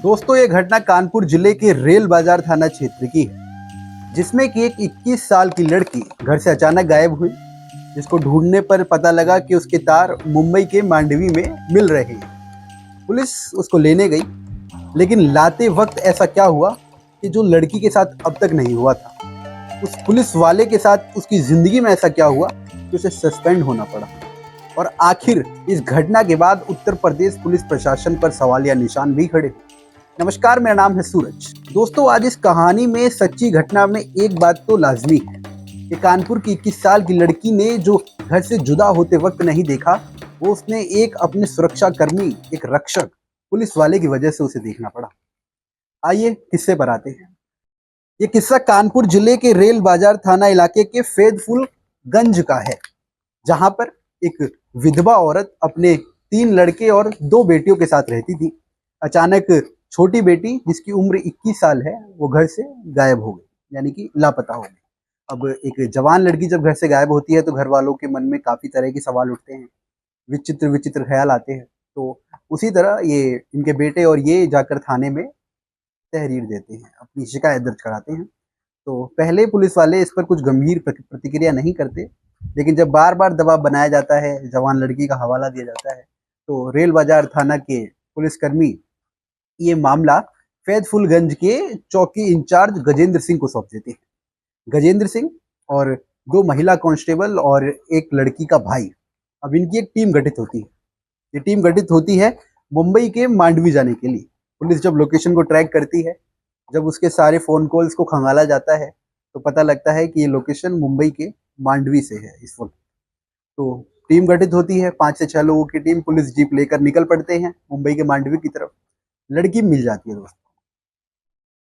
दोस्तों, ये घटना कानपुर जिले के रेल बाजार थाना क्षेत्र की है, जिसमें कि एक 21 साल की लड़की घर से अचानक गायब हुई, जिसको ढूंढने पर पता लगा कि उसके तार मुंबई के मांडवी में मिल रहे हैं। पुलिस उसको लेने गई, लेकिन लाते वक्त ऐसा क्या हुआ कि जो लड़की के साथ अब तक नहीं हुआ था। उस पुलिस वाले के साथ उसकी जिंदगी में ऐसा क्या हुआ कि उसे सस्पेंड होना पड़ा। और आखिर इस घटना के बाद उत्तर प्रदेश पुलिस प्रशासन पर सवालिया निशान भी खड़े। नमस्कार, मेरा नाम है सूरज। दोस्तों, आज इस कहानी में सच्ची घटना में एक बात तो लाजमी है कि कानपुर की 21 साल की लड़की ने जो घर से जुदा होते वक्त नहीं देखा, वो उसने एक अपने सुरक्षा कर्मी, एक रक्षक पुलिस वाले की वजह से उसे देखना पड़ा। आइए किस्से पर आते हैं। ये किस्सा कानपुर जिले के रेल बाजार थाना इलाके के फैदफुलगंज का है, जहां पर एक विधवा औरत अपने 3 लड़के और 2 बेटियों के साथ रहती थी। अचानक छोटी बेटी, जिसकी उम्र 21 साल है, वो घर से गायब हो गई, यानी कि लापता हो गई। अब एक जवान लड़की जब घर से गायब होती है तो घर वालों के मन में काफी तरह के सवाल उठते हैं, विचित्र विचित्र ख्याल आते हैं। तो उसी तरह ये इनके बेटे और ये जाकर थाने में तहरीर देते हैं, अपनी शिकायत दर्ज कराते हैं। तो पहले पुलिस वाले इस पर कुछ गंभीर प्रतिक्रिया नहीं करते, लेकिन जब बार बार दबाव बनाया जाता है, जवान लड़की का हवाला दिया जाता है, तो रेल बाजार थाना के पुलिसकर्मी ये मामला फैजफुलगंज के चौकी इंचार्ज गजेंद्र सिंह को सौंप देते हैं। गजेंद्र सिंह और 2 महिला कांस्टेबल और एक लड़की का भाई, अब इनकी एक टीम गठित होती है। ये टीम गठित होती है मुंबई के मांडवी जाने के लिए। पुलिस जब लोकेशन को ट्रैक करती है, जब उसके सारे फोन कॉल्स को खंगाला जाता है, तो पता लगता है कि ये लोकेशन मुंबई के मांडवी से है इस वक्त। तो टीम गठित होती है, 5 से 6 लोगों की टीम पुलिस जीप लेकर निकल पड़ते हैं मुंबई के मांडवी की तरफ। लड़की मिल जाती है दोस्तों,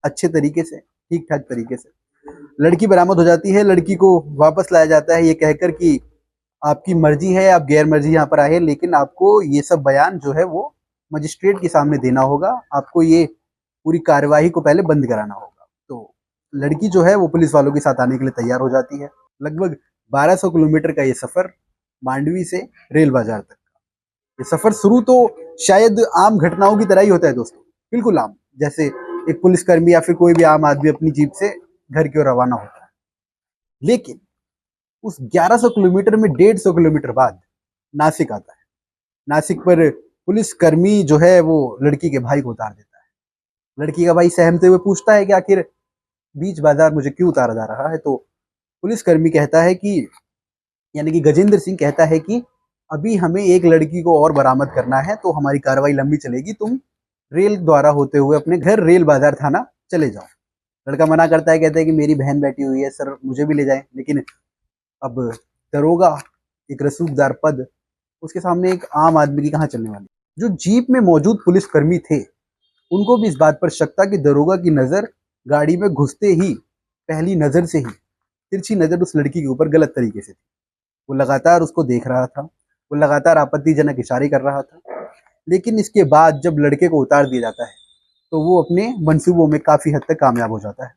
अच्छे तरीके से, ठीक ठाक तरीके से लड़की बरामद हो जाती है। लड़की को वापस लाया जाता है ये कहकर कि आपकी मर्जी है, आप गैर मर्जी यहाँ पर आए, लेकिन आपको ये सब बयान जो है वो मजिस्ट्रेट के सामने देना होगा। आपको ये पूरी कार्यवाही को पहले बंद कराना होगा। तो लड़की जो है वो पुलिस वालों के साथ आने के लिए तैयार हो जाती है। लगभग 1200 किलोमीटर का ये सफर मांडवी से रेल बाजार तक का। ये सफर शुरू तो शायद आम घटनाओं की तरह ही होता है दोस्तों, बिल्कुल आम, जैसे एक पुलिसकर्मी या फिर कोई भी आम आदमी अपनी जीप से घर की ओर रवाना होता है। लेकिन उस 1100 किलोमीटर में 150 किलोमीटर बाद नासिक आता है। नासिक पर पुलिसकर्मी जो है वो लड़की के भाई को उतार देता है। लड़की का भाई सहमते हुए पूछता है कि आखिर बीच बाजार मुझे क्यों उतारा जा रहा है। तो पुलिसकर्मी कहता है कि, यानी कि गजेंद्र सिंह कहता है कि अभी हमें एक लड़की को और बरामद करना है, तो हमारी कार्रवाई लंबी चलेगी, तुम रेल द्वारा होते हुए अपने घर रेल बाजार थाना चले जाओ। लड़का मना करता है, कहता है कि मेरी बहन बैठी हुई है, सर मुझे भी ले जाएं। लेकिन अब दरोगा, एक रसूखदार पद, उसके सामने एक आम आदमी की कहाँ चलने वाली। जो जीप में मौजूद पुलिसकर्मी थे, उनको भी इस बात पर शक था कि दरोगा की नजर गाड़ी में घुसते ही, पहली नजर से ही तिरछी नजर उस लड़की के ऊपर गलत तरीके से थी। वो लगातार उसको देख रहा था, वो लगातार आपत्तिजनक इशारे कर रहा था। लेकिन इसके बाद जब लड़के को उतार दिया जाता है, तो वो अपने मंसूबों में काफी हद तक कामयाब हो जाता है।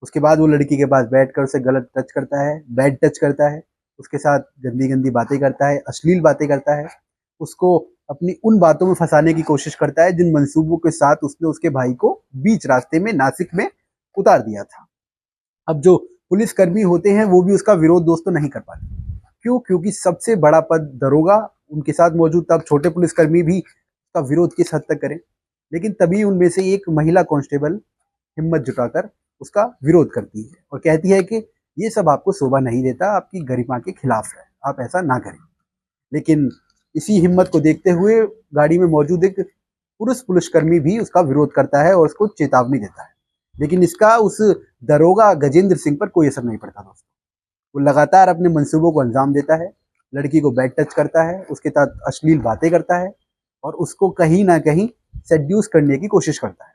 उसके बाद वो लड़की के पास बैठकर उसे गलत टच करता है, बैड टच करता है, उसके साथ गंदी गंदी बातें करता है, अश्लील बातें करता है, उसको अपनी उन बातों में फंसाने की कोशिश करता है जिन मंसूबों के साथ उसने उसके भाई को बीच रास्ते में नासिक में उतार दिया था। अब जो पुलिसकर्मी होते हैं वो भी उसका विरोध दोस्तों नहीं कर पाते। क्यों? क्योंकि सबसे बड़ा पद दरोगा उनके साथ मौजूद था। अब छोटे पुलिसकर्मी भी उसका विरोध किस हद तक करें। लेकिन तभी उनमें से एक महिला कांस्टेबल हिम्मत जुटाकर उसका विरोध करती है और कहती है कि ये सब आपको शोभा नहीं देता, आपकी गरिमा के खिलाफ है, आप ऐसा ना करें। लेकिन इसी हिम्मत को देखते हुए गाड़ी में मौजूद एक पुरुष पुलिसकर्मी भी उसका विरोध करता है और उसको चेतावनी देता है। लेकिन इसका उस दरोगा गजेंद्र सिंह पर कोई असर नहीं पड़ता दोस्तों। वो लगातार अपने मंसूबों को अंजाम देता है, लड़की को बैड टच करता है, उसके साथ अश्लील बातें करता है और उसको कहीं ना कहीं सेड्यूस करने की कोशिश करता है।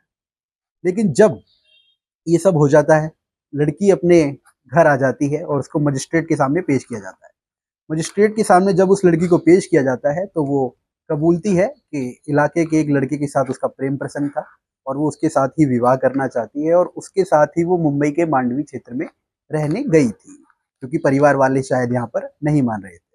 लेकिन जब ये सब हो जाता है, लड़की अपने घर आ जाती है और उसको मजिस्ट्रेट के सामने पेश किया जाता है। मजिस्ट्रेट के सामने जब उस लड़की को पेश किया जाता है, तो वो कबूलती है कि इलाके के एक लड़के के साथ उसका प्रेम प्रसंग था और वो उसके साथ ही विवाह करना चाहती है और उसके साथ ही वो मुंबई के मांडवी क्षेत्र में रहने गई थी, क्योंकि परिवार वाले शायद यहाँ पर नहीं मान रहे थे।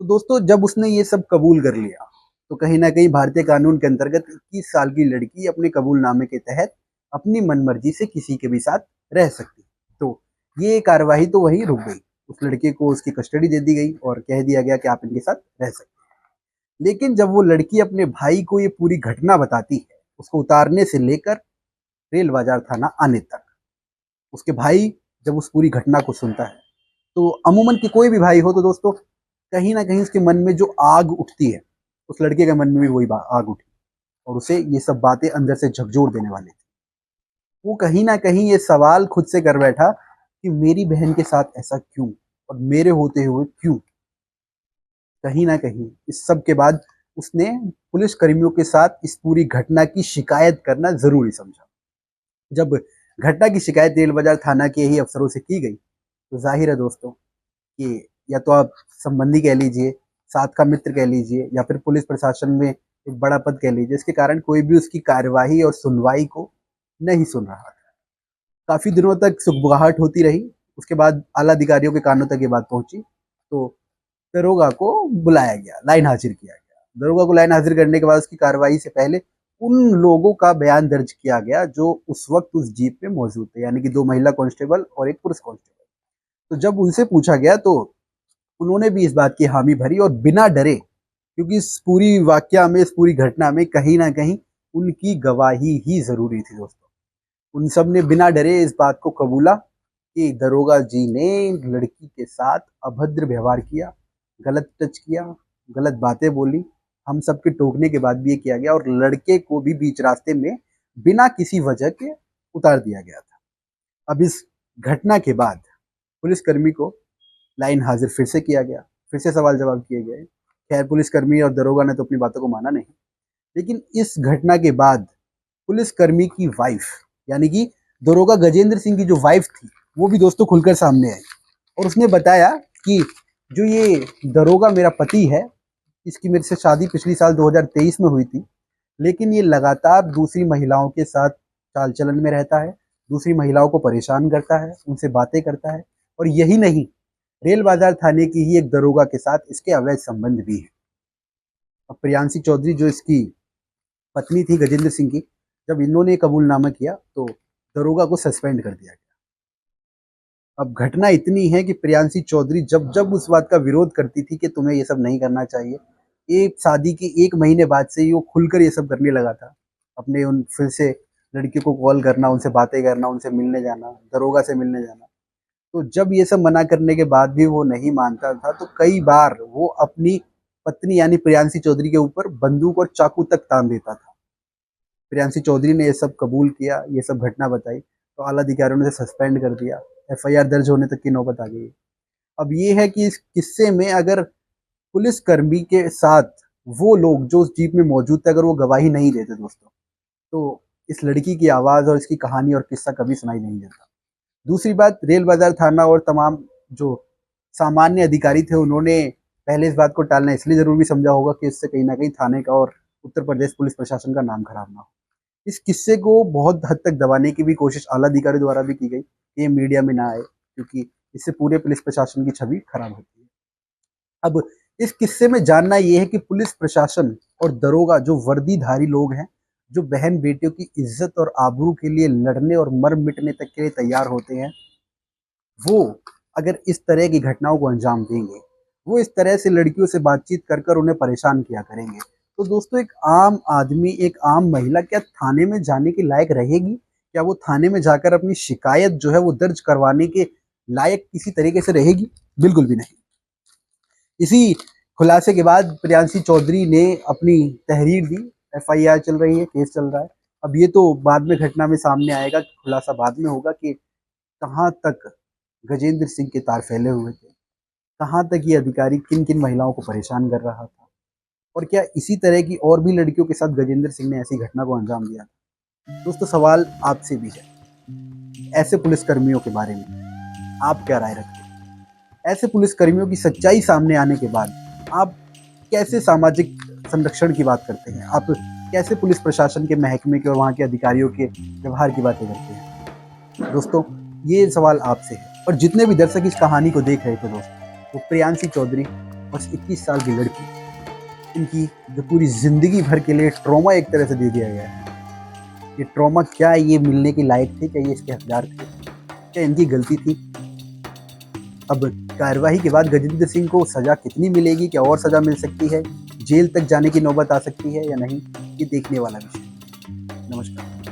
तो दोस्तों, जब उसने ये सब कबूल कर लिया, तो कहीं ना कहीं भारतीय कानून के अंतर्गत 21 साल की लड़की अपने कबूलनामे के तहत अपनी मनमर्जी से किसी के भी साथ रह सकती। तो ये कार्यवाही तो वहीं रुक गई। उस लड़के को उसकी कस्टडी दे दी गई और कह दिया गया कि आप इनके साथ रह सकते हैं। लेकिन जब वो लड़की अपने भाई को ये पूरी घटना बताती है, उसको उतारने से लेकर रेल बाजार थाना आने तक, उसके भाई जब उस पूरी घटना को सुनता है, तो अमूमन कि कोई भी भाई हो तो दोस्तों कहीं ना कहीं उसके मन में जो आग उठती है, उस लड़के के मन में भी वही आग उठी और उसे ये सब बातें अंदर से झकझोर देने वाली थी। वो कहीं ना कहीं ये सवाल खुद से कर बैठा कि मेरी बहन के साथ ऐसा क्यों और मेरे होते हुए क्यों। कहीं ना कहीं इस सब के बाद उसने पुलिस कर्मियों के साथ इस पूरी घटना की शिकायत करना जरूरी समझा। जब घटना की शिकायत रेल बाजार थाना के ही अफसरों से की गई, तो जाहिर है दोस्तों कि या तो आप संबंधी कह लीजिए, साथ का मित्र कह लीजिए, या फिर पुलिस प्रशासन में एक बड़ा पद कह लीजिए, इसके कारण कोई भी उसकी कार्यवाही और सुनवाई को नहीं सुन रहा था। काफी दिनों तक सुगबुगाहट होती रही। उसके बाद आला अधिकारियों के कानों तक ये बात पहुंची, तो दरोगा को बुलाया गया, लाइन हाजिर किया गया। दरोगा को लाइन हाजिर करने के बाद उसकी कार्रवाई से पहले उन लोगों का बयान दर्ज किया गया जो उस वक्त उस जीप में मौजूद थे, यानी कि 2 महिला कांस्टेबल और एक पुरुष कांस्टेबल। तो जब उनसे पूछा गया तो उन्होंने भी इस बात की हामी भरी और बिना डरे, क्योंकि इस पूरी वाकया में, इस पूरी घटना में कहीं ना कहीं उनकी गवाही ही जरूरी थी दोस्तों। उन सब ने बिना डरे इस बात को कबूला कि दरोगा जी ने लड़की के साथ अभद्र व्यवहार किया, गलत टच किया, गलत बातें बोली। हम सबके टोकने के बाद भी ये किया गया और लड़के को भी बीच रास्ते में बिना किसी वजह के उतार दिया गया था। अब इस घटना के बाद पुलिसकर्मी को लाइन हाजिर फिर से किया गया, फिर से सवाल जवाब किए गए। खैर पुलिसकर्मी और दरोगा ने तो अपनी बातों को माना नहीं, लेकिन इस घटना के बाद पुलिसकर्मी की वाइफ, यानी कि दरोगा गजेंद्र सिंह की जो वाइफ थी, वो भी दोस्तों खुलकर सामने आई और उसने बताया कि जो ये दरोगा मेरा पति है, इसकी मेरे से शादी पिछली साल 2023 में हुई थी, लेकिन ये लगातार दूसरी महिलाओं के साथ चाल चलन में रहता है, दूसरी महिलाओं को परेशान करता है, उनसे बातें करता है। और यही नहीं, रेल बाजार थाने की ही एक दरोगा के साथ इसके अवैध संबंध भी है। अब प्रियांशी चौधरी जो इसकी पत्नी थी गजेंद्र सिंह की, जब इन्होंने कबूलनामा किया तो दरोगा को सस्पेंड कर दिया गया। अब घटना इतनी है कि प्रियांशी चौधरी जब जब उस बात का विरोध करती थी कि तुम्हें ये सब नहीं करना चाहिए, एक शादी के 1 महीने बाद से ही वो खुलकर ये सब करने लगा था। अपने उन फिर से लड़की को कॉल करना, उनसे बातें करना, उनसे मिलने जाना, दरोगा से मिलने जाना। तो जब ये सब मना करने के बाद भी वो नहीं मानता था, तो कई बार वो अपनी पत्नी यानी प्रियांशी चौधरी के ऊपर बंदूक और चाकू तक तान देता था। प्रियांशी चौधरी ने ये सब कबूल किया, ये सब घटना बताई, तो आला अधिकारियों ने सस्पेंड कर दिया। एफआईआर दर्ज होने तक की नौबत आ गई। अब ये है कि इस किस्से में अगर पुलिसकर्मी के साथ वो लोग जो उस जीप में मौजूद थे, अगर वो गवाही नहीं देते दोस्तों, तो इस लड़की की आवाज़ और इसकी कहानी और किस्सा कभी सुनाई नहीं देता। दूसरी बात, रेल बाजार थाना और तमाम जो सामान्य अधिकारी थे, उन्होंने पहले इस बात को टालना इसलिए ज़रूरी समझा होगा कि इससे कहीं न कहीं थाने का और उत्तर प्रदेश पुलिस प्रशासन का नाम खराब ना हो। इस किस्से को बहुत हद तक दबाने की भी कोशिश आला अधिकारी द्वारा भी की गई कि ये मीडिया में ना आए, क्योंकि इससे पूरे पुलिस प्रशासन की छवि खराब होती है। अब इस किस्से में जानना ये है कि पुलिस प्रशासन और दरोगा जो वर्दीधारी लोग हैं, जो बहन बेटियों की इज्जत और आबरू के लिए लड़ने और मर मिटने तक के लिए तैयार होते हैं, वो अगर इस तरह की घटनाओं को अंजाम देंगे, वो इस तरह से लड़कियों से बातचीत कर कर उन्हें परेशान किया करेंगे, तो दोस्तों एक आम आदमी, एक आम महिला क्या थाने में जाने के लायक रहेगी? क्या वो थाने में जाकर अपनी शिकायत जो है वो दर्ज करवाने के लायक किसी तरीके से रहेगी? बिल्कुल भी नहीं। इसी खुलासे के बाद प्रियांशी चौधरी ने अपनी तहरीर दी, एफआईआर चल रही है, केस चल रहा है। अब ये तो बाद में घटना में सामने आएगा, खुलासा बाद में होगा कि कहाँ तक गजेंद्र सिंह के तार फैले हुए थे, कहाँ तक ये अधिकारी किन किन महिलाओं को परेशान कर रहा था, और क्या इसी तरह की और भी लड़कियों के साथ गजेंद्र सिंह ने ऐसी घटना को अंजाम दिया था। दोस्तों सवाल आपसे भी है, ऐसे पुलिसकर्मियों के बारे में आप क्या राय रखते हैं? ऐसे पुलिसकर्मियों की सच्चाई सामने आने के बाद आप कैसे सामाजिक संरक्षण की बात करते हैं? आप कैसे पुलिस प्रशासन के महकमे के और वहाँ के अधिकारियों के व्यवहार की बातें करते हैं? दोस्तों ये सवाल आपसे है। और जितने भी दर्शक इस कहानी को देख रहे थे दोस्तों, वो प्रियांशी चौधरी बस 21 साल की लड़की इनकी जो पूरी ज़िंदगी भर के लिए ट्रॉमा एक तरह से दे दिया गया है। ये ट्रॉमा क्या ये मिलने के लायक थे? क्या ये इसके हकदार थे? क्या इनकी गलती थी? अब कार्रवाई के बाद गजेंद्र सिंह को सज़ा कितनी मिलेगी? क्या और सज़ा मिल सकती है? जेल तक जाने की नौबत आ सकती है या नहीं? ये देखने वाला विषय है। नमस्कार।